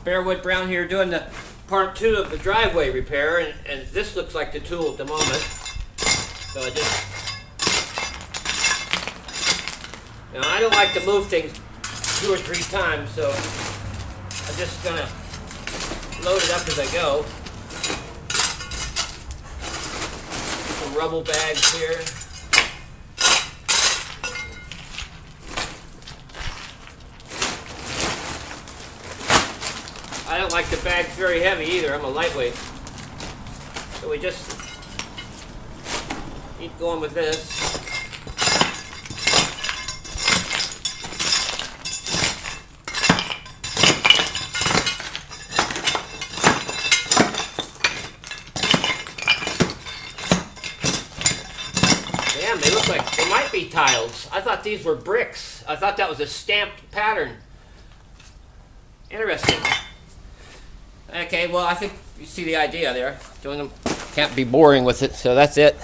Bearwood Brown here doing the part 2 of the driveway repair, and this looks like the tool at the moment. So now I don't like to move things 2 or 3 times, so I'm just gonna load it up as I go. Some rubble bags here. I don't like the bags very heavy either. I'm a lightweight. So we just keep going with this. Damn, they look like they might be tiles. I thought these were bricks. I thought that was a stamped pattern. Interesting. Okay, well, I think you see the idea there. Doing them, can't be boring with it, so that's it.